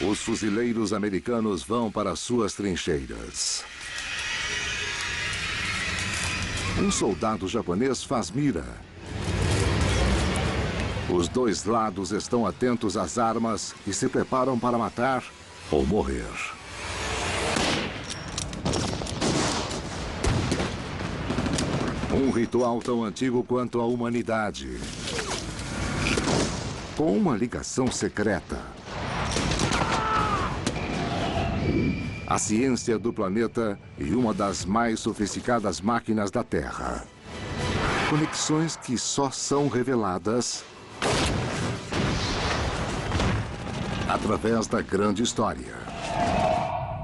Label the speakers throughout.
Speaker 1: Os fuzileiros americanos vão para suas trincheiras. Um soldado japonês faz mira. Os dois lados estão atentos às armas e se preparam para matar ou morrer. Um ritual tão antigo quanto a humanidade. Com uma ligação secreta. A ciência do planeta e uma das mais sofisticadas máquinas da Terra. Conexões que só são reveladas através da grande história.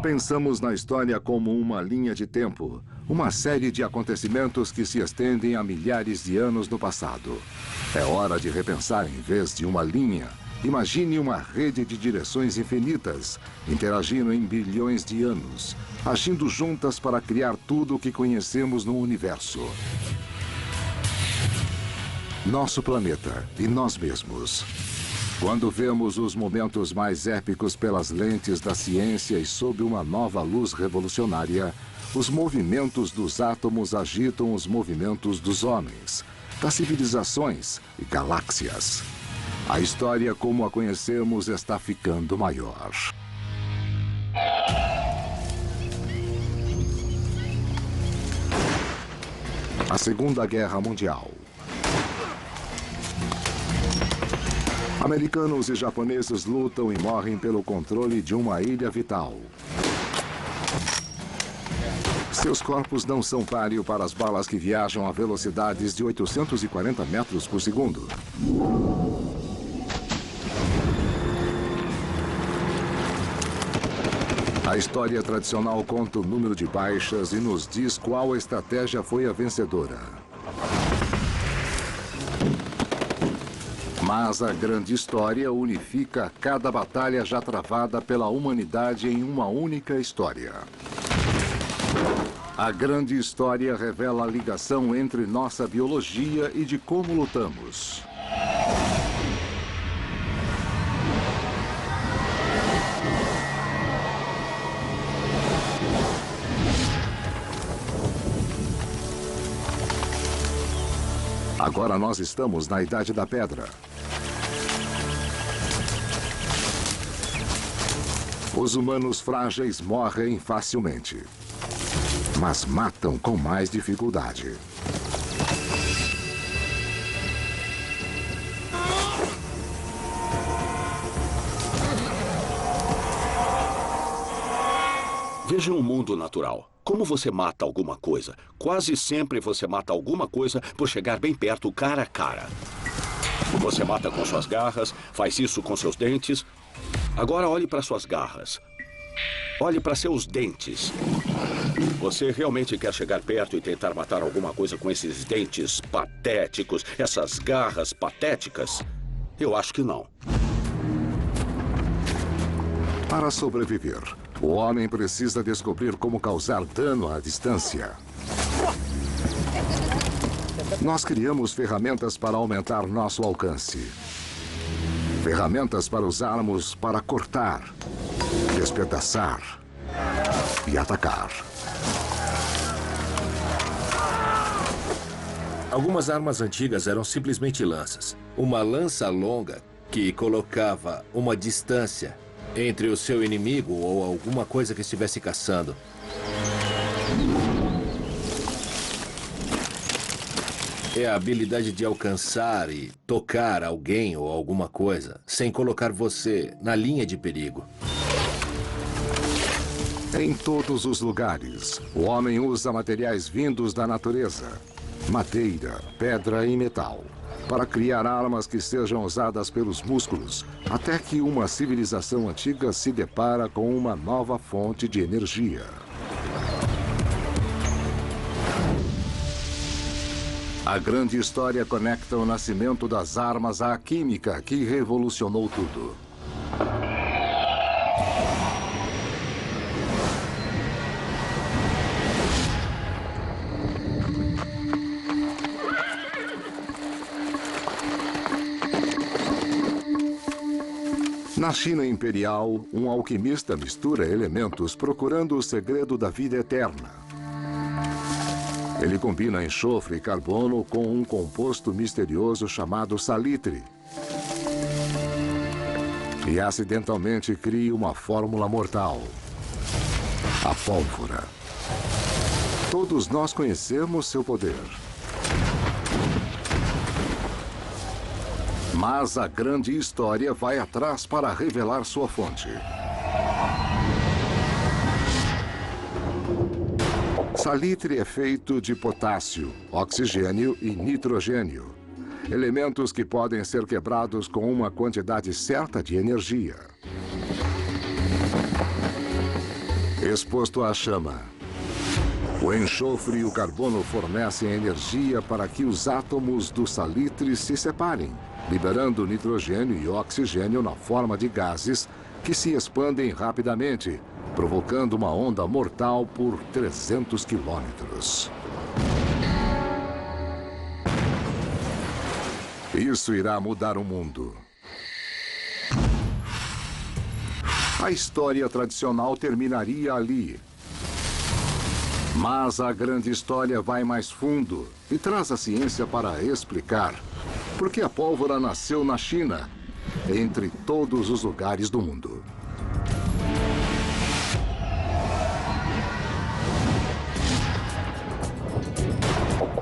Speaker 1: Pensamos na história como uma linha de tempo, uma série de acontecimentos que se estendem há milhares de anos no passado. É hora de repensar em vez de uma linha. Imagine uma rede de direções infinitas, interagindo em bilhões de anos, agindo juntas para criar tudo o que conhecemos no universo. Nosso planeta e nós mesmos. Quando vemos os momentos mais épicos pelas lentes da ciência e sob uma nova luz revolucionária, os movimentos dos átomos agitam os movimentos dos homens, das civilizações e galáxias. A história como a conhecemos está ficando maior. A Segunda Guerra Mundial. Americanos e japoneses lutam e morrem pelo controle de uma ilha vital. Seus corpos não são páreo para as balas que viajam a velocidades de 840 metros por segundo. A história tradicional conta o número de baixas e nos diz qual estratégia foi a vencedora. Mas a grande história unifica cada batalha já travada pela humanidade em uma única história. A grande história revela a ligação entre nossa biologia e de como lutamos. Agora nós estamos na Idade da Pedra. Os humanos frágeis morrem facilmente, mas matam com mais dificuldade.
Speaker 2: Veja um mundo natural. Como você mata alguma coisa? Quase sempre você mata alguma coisa por chegar bem perto, cara a cara. Você mata com suas garras, faz isso com seus dentes. Agora olhe para suas garras. Olhe para seus dentes. Você realmente quer chegar perto e tentar matar alguma coisa com esses dentes patéticos, essas garras patéticas? Eu acho que não.
Speaker 1: Para sobreviver, o homem precisa descobrir como causar dano à distância. Nós criamos ferramentas para aumentar nosso alcance. Ferramentas para usarmos para cortar, despedaçar e atacar.
Speaker 3: Algumas armas antigas eram simplesmente lanças. Uma lança longa que colocava uma distância entre o seu inimigo ou alguma coisa que estivesse caçando. É a habilidade de alcançar e tocar alguém ou alguma coisa sem colocar você na linha de perigo.
Speaker 1: Em todos os lugares, o homem usa materiais vindos da natureza. Madeira, pedra e metal. Para criar armas que sejam usadas pelos músculos, até que uma civilização antiga se depara com uma nova fonte de energia. A grande história conecta o nascimento das armas à química, que revolucionou tudo. Na China Imperial, um alquimista mistura elementos procurando o segredo da vida eterna. Ele combina enxofre e carbono com um composto misterioso chamado salitre. E acidentalmente cria uma fórmula mortal: a pólvora. Todos nós conhecemos seu poder. Mas a grande história vai atrás para revelar sua fonte. Salitre é feito de potássio, oxigênio e nitrogênio. Elementos que podem ser quebrados com uma quantidade certa de energia. Exposto à chama, o enxofre e o carbono fornecem energia para que os átomos do salitre se separem, liberando nitrogênio e oxigênio na forma de gases que se expandem rapidamente, provocando uma onda mortal por 300 quilômetros. Isso irá mudar o mundo. A história tradicional terminaria ali. Mas a grande história vai mais fundo e traz a ciência para explicar por que a pólvora nasceu na China, entre todos os lugares do mundo.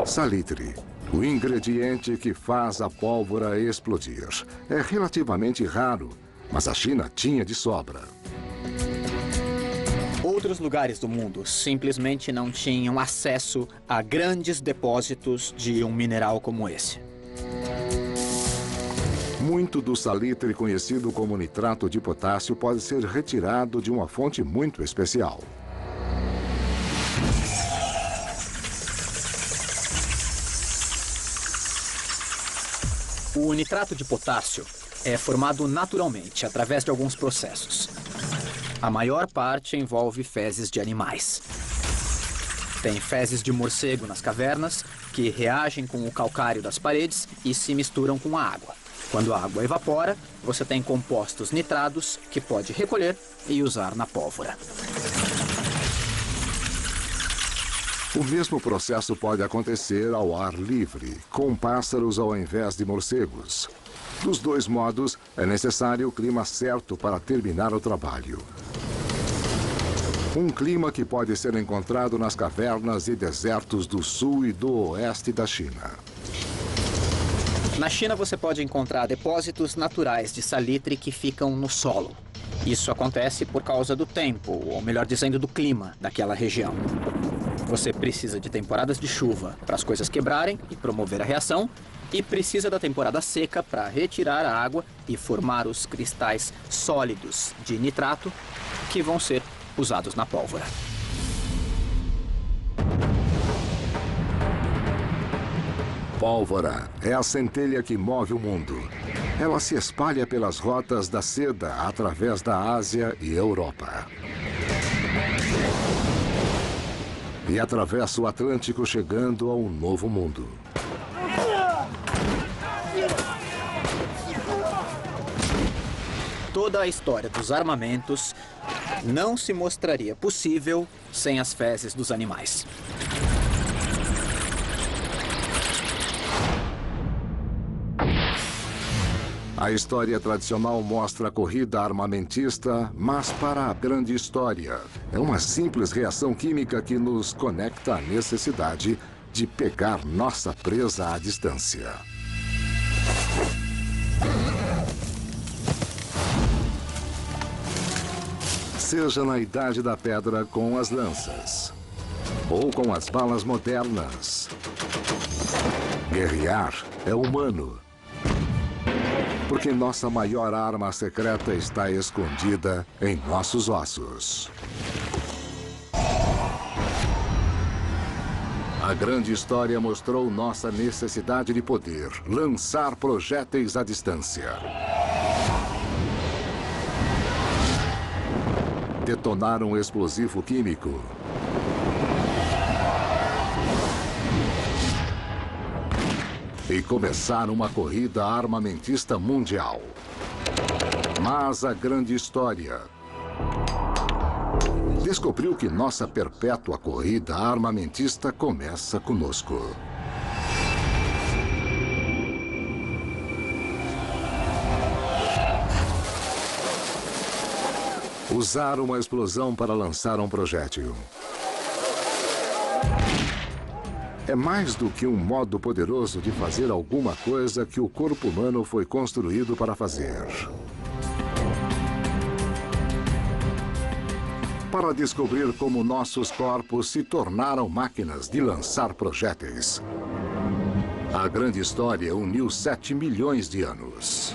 Speaker 1: Salitre, o ingrediente que faz a pólvora explodir. É relativamente raro, mas a China tinha de sobra.
Speaker 4: Outros lugares do mundo simplesmente não tinham acesso a grandes depósitos de um mineral como esse.
Speaker 1: Muito do salitre conhecido como nitrato de potássio pode ser retirado de uma fonte muito especial.
Speaker 4: O nitrato de potássio é formado naturalmente através de alguns processos. A maior parte envolve fezes de animais. Tem fezes de morcego nas cavernas, que reagem com o calcário das paredes e se misturam com a água. Quando a água evapora, você tem compostos nitrados que pode recolher e usar na pólvora.
Speaker 1: O mesmo processo pode acontecer ao ar livre, com pássaros ao invés de morcegos. Dos dois modos, é necessário o clima certo para terminar o trabalho. Um clima que pode ser encontrado nas cavernas e desertos do sul e do oeste da China.
Speaker 4: Na China você pode encontrar depósitos naturais de salitre que ficam no solo. Isso acontece por causa do tempo, ou melhor dizendo, do clima daquela região. Você precisa de temporadas de chuva para as coisas quebrarem e promover a reação, e precisa da temporada seca para retirar a água e formar os cristais sólidos de nitrato que vão ser usados na pólvora.
Speaker 1: Pólvora é a centelha que move o mundo. Ela se espalha pelas rotas da seda através da Ásia e Europa. E atravessa o Atlântico chegando ao Novo Mundo.
Speaker 4: Toda a história dos armamentos não se mostraria possível sem as fezes dos animais.
Speaker 1: A história tradicional mostra a corrida armamentista, mas para a grande história, é uma simples reação química que nos conecta à necessidade de pegar nossa presa à distância. Seja na Idade da Pedra com as lanças, ou com as balas modernas. Guerrear é humano. Porque nossa maior arma secreta está escondida em nossos ossos. A grande história mostrou nossa necessidade de poder, lançar projéteis à distância. Detonar um explosivo químico. E começar uma corrida armamentista mundial. Mas a grande história descobriu que nossa perpétua corrida armamentista começa conosco. Usar uma explosão para lançar um projétil é mais do que um modo poderoso de fazer alguma coisa que o corpo humano foi construído para fazer. Para descobrir como nossos corpos se tornaram máquinas de lançar projéteis. A grande história uniu 7 milhões de anos.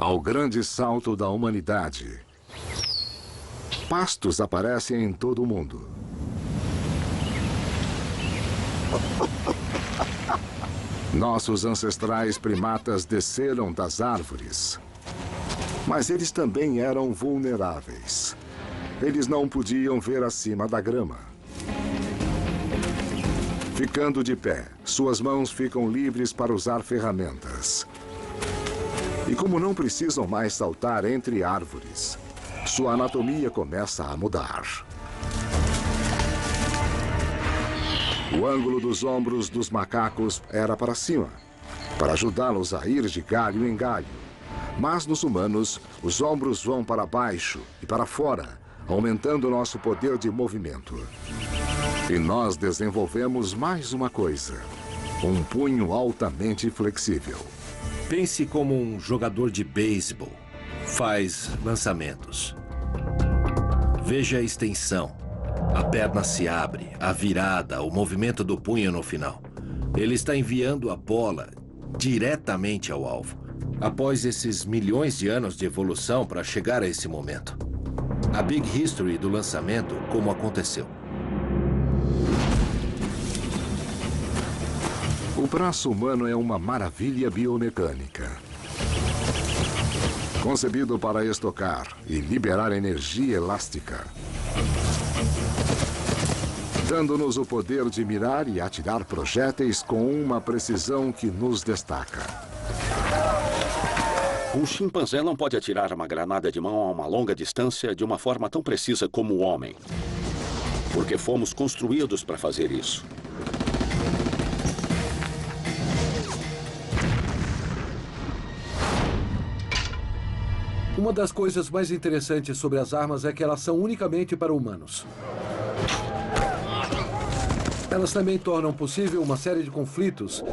Speaker 1: Ao grande salto da humanidade, pastos aparecem em todo o mundo. Nossos ancestrais primatas desceram das árvores, mas eles também eram vulneráveis. Eles não podiam ver acima da grama. Ficando de pé, suas mãos ficam livres para usar ferramentas. E como não precisam mais saltar entre árvores, sua anatomia começa a mudar. O ângulo dos ombros dos macacos era para cima, para ajudá-los a ir de galho em galho. Mas nos humanos, os ombros vão para baixo e para fora, aumentando nosso poder de movimento. E nós desenvolvemos mais uma coisa: um punho altamente flexível.
Speaker 3: Pense como um jogador de beisebol. Faz lançamentos. Veja a extensão. A perna se abre, a virada, o movimento do punho no final. Ele está enviando a bola diretamente ao alvo. Após esses milhões de anos de evolução para chegar a esse momento. A Big History do lançamento, como aconteceu.
Speaker 1: O braço humano é uma maravilha biomecânica. Concebido para estocar e liberar energia elástica. Dando-nos o poder de mirar e atirar projéteis com uma precisão que nos destaca.
Speaker 2: Um chimpanzé não pode atirar uma granada de mão a uma longa distância de uma forma tão precisa como o homem. Porque fomos construídos para fazer isso.
Speaker 5: Uma das coisas mais interessantes sobre as armas é que elas são unicamente para humanos. Elas também tornam possível uma série de conflitos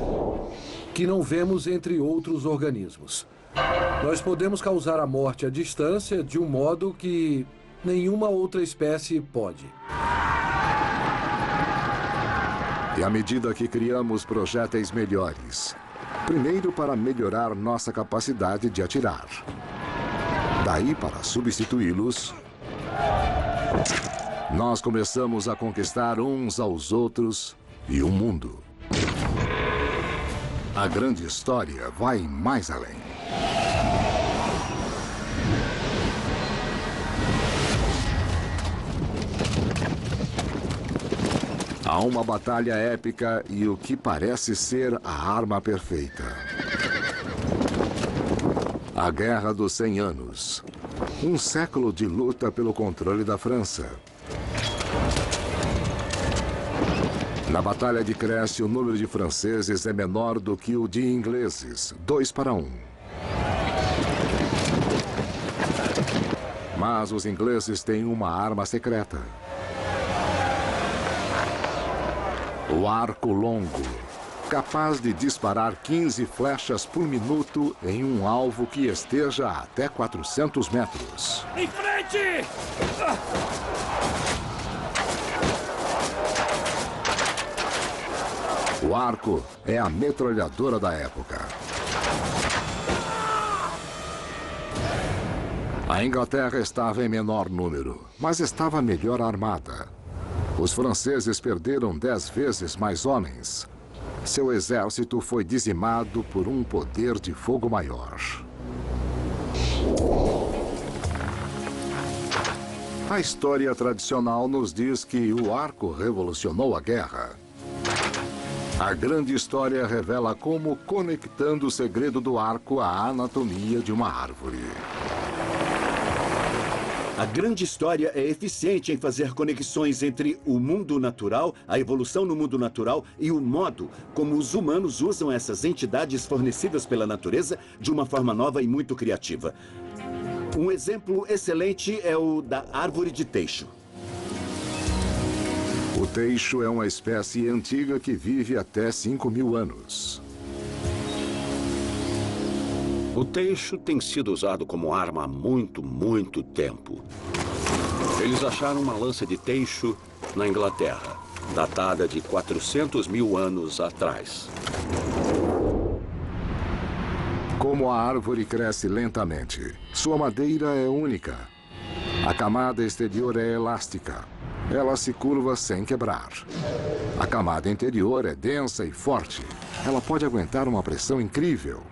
Speaker 5: que não vemos entre outros organismos. Nós podemos causar a morte à distância de um modo que nenhuma outra espécie pode.
Speaker 1: E à medida que criamos projéteis melhores, primeiro para melhorar nossa capacidade de atirar. Daí, para substituí-los, nós começamos a conquistar uns aos outros e o mundo. A grande história vai mais além. Há uma batalha épica e o que parece ser a arma perfeita. A Guerra dos 100 Anos. Um século de luta pelo controle da França. Na Batalha de Crécy, o número de franceses é menor do que o de ingleses, 2-1. Mas os ingleses têm uma arma secreta. O arco longo, capaz de disparar 15 flechas por minuto em um alvo que esteja a até 400 metros.
Speaker 6: Em frente!
Speaker 1: O arco é a metralhadora da época. A Inglaterra estava em menor número, mas estava melhor armada. Os franceses perderam 10 vezes mais homens. Seu exército foi dizimado por um poder de fogo maior. A história tradicional nos diz que o arco revolucionou a guerra. A grande história revela como conectando o segredo do arco à anatomia de uma árvore.
Speaker 6: A grande história é eficiente em fazer conexões entre o mundo natural, a evolução no mundo natural e o modo como os humanos usam essas entidades fornecidas pela natureza de uma forma nova e muito criativa. Um exemplo excelente é o da árvore de teixo.
Speaker 1: O teixo é uma espécie antiga que vive até 5.000 anos.
Speaker 2: O teixo tem sido usado como arma há muito, muito tempo. Eles acharam uma lança de teixo na Inglaterra, datada de 400.000 anos atrás.
Speaker 1: Como a árvore cresce lentamente, sua madeira é única. A camada exterior é elástica. Ela se curva sem quebrar. A camada interior é densa e forte. Ela pode aguentar uma pressão incrível.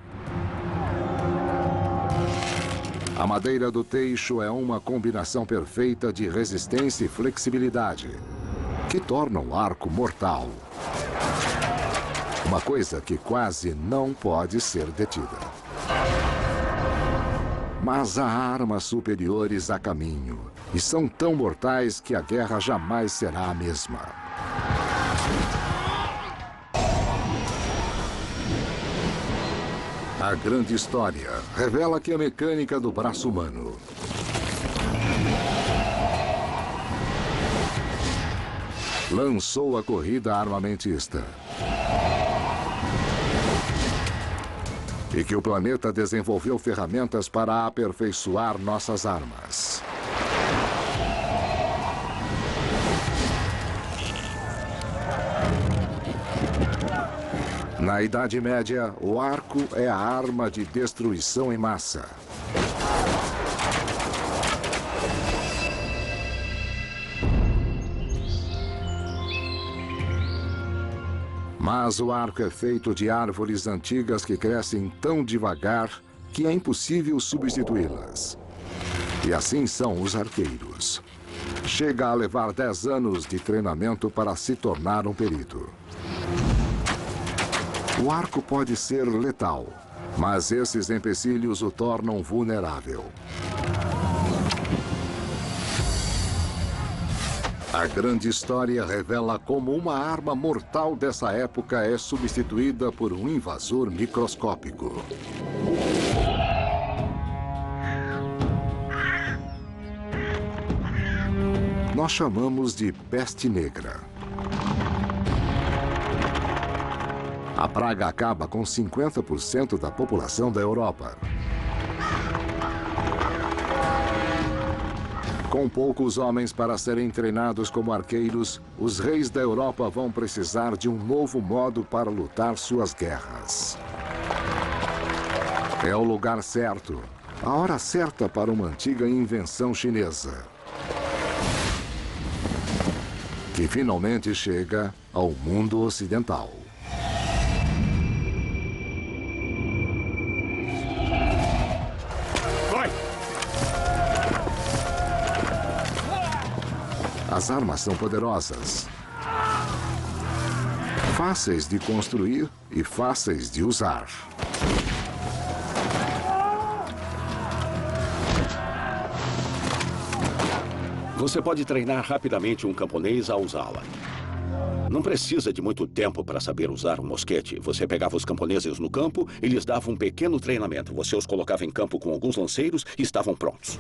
Speaker 1: A madeira do teixo é uma combinação perfeita de resistência e flexibilidade, que torna o arco mortal. Uma coisa que quase não pode ser detida. Mas há armas superiores a caminho, e são tão mortais que a guerra jamais será a mesma. A grande história revela que a mecânica do braço humano lançou a corrida armamentista. E que o planeta desenvolveu ferramentas para aperfeiçoar nossas armas. Na Idade Média, o arco é a arma de destruição em massa. Mas o arco é feito de árvores antigas que crescem tão devagar que é impossível substituí-las. E assim são os arqueiros. Chega a levar 10 anos de treinamento para se tornar um perito. O arco pode ser letal, mas esses empecilhos o tornam vulnerável. A grande história revela como uma arma mortal dessa época é substituída por um invasor microscópico. Nós chamamos de peste negra. A praga acaba com 50% da população da Europa. Com poucos homens para serem treinados como arqueiros, os reis da Europa vão precisar de um novo modo para lutar suas guerras. É o lugar certo, a hora certa para uma antiga invenção chinesa, que finalmente chega ao mundo ocidental. As armas são poderosas, fáceis de construir e fáceis de usar.
Speaker 2: Você pode treinar rapidamente um camponês a usá-la. Não precisa de muito tempo para saber usar um mosquete. Você pegava os camponeses no campo e lhes dava um pequeno treinamento. Você os colocava em campo com alguns lanceiros e estavam prontos.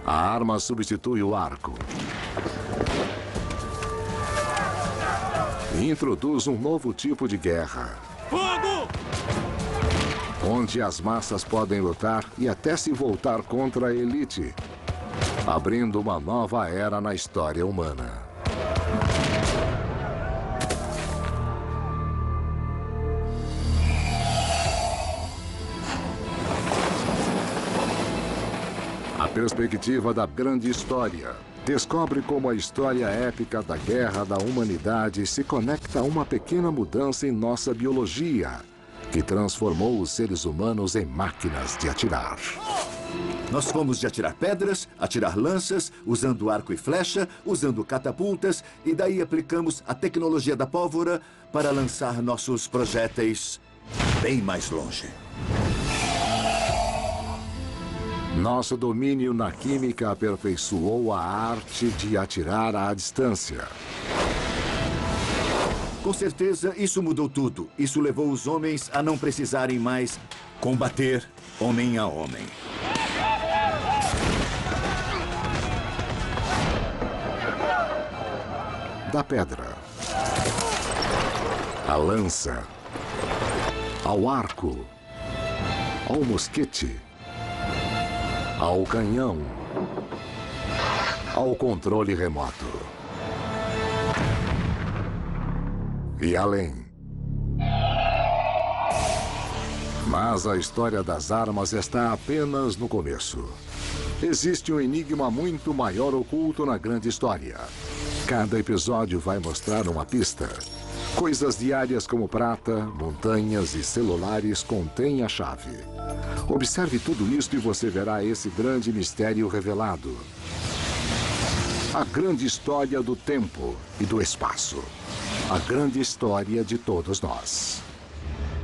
Speaker 1: A arma substitui o arco. E introduz um novo tipo de guerra.
Speaker 6: Fogo!
Speaker 1: Onde as massas podem lutar e até se voltar contra a elite, abrindo uma nova era na história humana. A perspectiva da grande história descobre como a história épica da guerra da humanidade se conecta a uma pequena mudança em nossa biologia, que transformou os seres humanos em máquinas de atirar.
Speaker 6: Nós fomos de atirar pedras, atirar lanças, usando arco e flecha, usando catapultas, e daí aplicamos a tecnologia da pólvora para lançar nossos projéteis bem mais longe.
Speaker 1: Nosso domínio na química aperfeiçoou a arte de atirar à distância.
Speaker 6: Com certeza, isso mudou tudo. Isso levou os homens a não precisarem mais combater homem a homem.
Speaker 1: Da pedra, à lança, ao arco, ao mosquete, ao canhão, ao controle remoto. E além. Mas a história das armas está apenas no começo. Existe um enigma muito maior oculto na grande história. Cada episódio vai mostrar uma pista. Coisas diárias como prata, montanhas e celulares contêm a chave. Observe tudo isso e você verá esse grande mistério revelado. A grande história do tempo e do espaço. A grande história de todos nós.